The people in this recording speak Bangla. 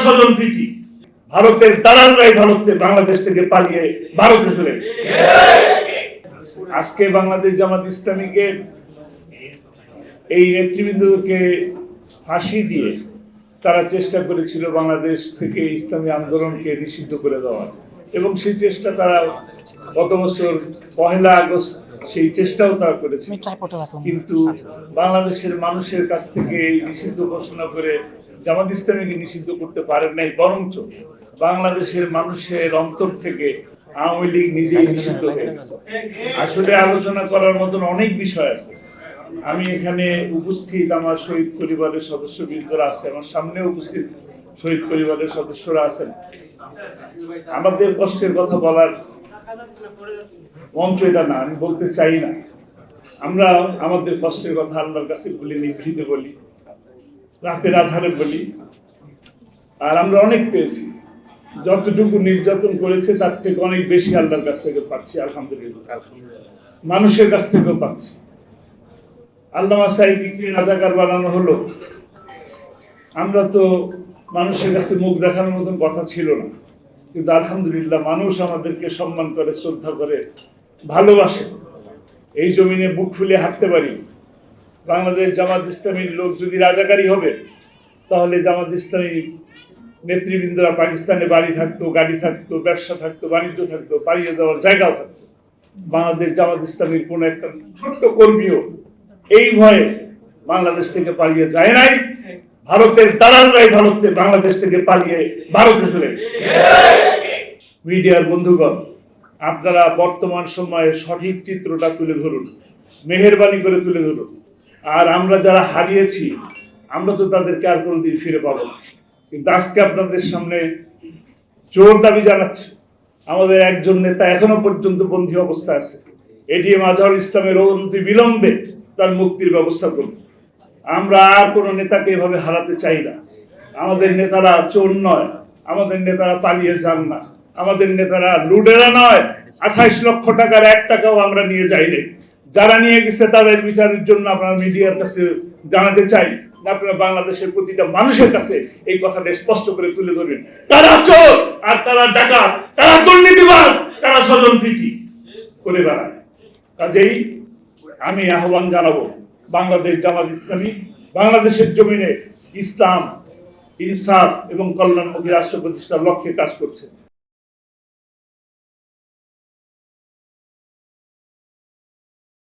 স্বজন প্রীতি। ভারতের দালালরাই বাংলাদেশ থেকে পালিয়ে ভারতে চলে গেছে। আজকে বাংলাদেশ জামাত ইসলামীকে এই নেতৃবৃন্দকে ফাঁসি দিয়ে তারা চেষ্টা করেছিল বাংলাদেশ থেকে ইসলামী আন্দোলনকে নিষিদ্ধ করে দেওয়ার, এবং সেই চেষ্টা তারা গত বছর 1 আগস্ট সেই চেষ্টাও তারা করেছে। কিন্তু বাংলাদেশের মানুষের কাছ থেকে এই নিষিদ্ধ ঘোষণা করে জামাত ইসলামীকে নিষিদ্ধ করতে পারেন নাই, বরঞ্চ বাংলাদেশের মানুষের অন্তর থেকে আওয়ামী লীগ নিজেই নিষিদ্ধ হয়ে গেছে। আসলে আলোচনা করার মতন অনেক বিষয় আছে। আমি এখানে উপস্থিত, আমার শহীদ পরিবারের সদস্যবৃন্দরা আছে, আমার সামনে উপস্থিত শহীদ পরিবারের সদস্যরা আছেন। আমাদের কষ্টের কথা বলার মঞ্চ এটা না, আমি বলতে চাই না। আমরা আমাদের কষ্টের কথা আল্লাহর কাছে বলি, নিভৃতে বলি, রাতের আধারে বলি। আর আমরা অনেক পেয়েছি, যতটুকু নির্যাতন করেছে তার থেকে অনেক বেশি আল্লাহর কাছ থেকে পাচ্ছি, আলহামদুলিল্লাহ। মানুষের কাছ থেকেও পাচ্ছি। আল্লামা সাইদিকে রাজাকার বানানো হলো, আমরা তো মানুষের কাছে মুখ দেখানোর মতন কথা ছিল না, কিন্তু আলহামদুলিল্লাহ মানুষ আমাদেরকে সম্মান করে, শ্রদ্ধা করে, ভালোবাসে। এই জমিনে বুক ফুলে হাঁটতে পারি। বাংলাদেশ জামাত ইসলামীর লোক যদি রাজাকারী হবে, তাহলে জামাত ইসলামী নেতৃবৃন্দরা পাকিস্তানে বাড়ি থাকতো, গাড়ি থাকতো, ব্যবসা থাকতো, বাণিজ্য থাকতো, পালিয়ে যাওয়ার জায়গাও থাকতো। বাংলাদেশ জামাত ইসলামীর কোন একটা ছোট্ট কর্মীও এই ভয়ে বাংলাদেশ থেকে পালিয়ে যায় নাই। ভারতের দালালরাই বাংলাদেশ থেকে পালিয়ে ভারতে চলে গেছে। মিডিয়ার বন্ধুগণ, আপনারা বর্তমান সময়ে সঠিক চিত্রটা তুলে ধরুন, মেহেরবানি করে তুলে ধরুন। আর আমরা যারা হারিয়েছি, আমরা তো তাদেরকে আর কোনোদিন ফিরে পাবো না। কিন্তু আজকে আপনাদের সামনে জোর দাবি জানাচ্ছি, আমাদের একজন নেতা এখনো পর্যন্ত বন্দী অবস্থায় আছে। এটিএম আজহারুল ইসলামের অনতি বিলম্বে তার মুক্তির ব্যবস্থা করুন। আমরা আর কোনো নেতাকে এভাবে হারাতে চাই না। আমাদের নেতারা চোর নয়, আমাদের নেতারা পালিয়ে যান না, আমাদের নেতারা লুটেরা নয়। 28 লক্ষ টাকার 1 টাকাও আমরা নিয়ে যাইনি। যারা নিয়ে গেছে তাদের বিচারের জন্য আপনারা মিডিয়ার কাছে জানাতে চাই, আপনারা বাংলাদেশের প্রতিটা মানুষের কাছে এই কথাটা স্পষ্ট করে তুলে ধরবেন। তারা চোর, আর তারা ডাকাত, তারা দুর্নীতিবাজ, তারা স্বজন প্রীতি করে বেড়ায়। কাজেই আমি আহ্বান জানাবো, বাংলাদেশ জামাত ইসলামী বাংলাদেশের জমিনে ইসলাম, ইনসাফ এবং কল্যাণমুখী রাষ্ট্র প্রতিষ্ঠার লক্ষ্যে কাজ করছে।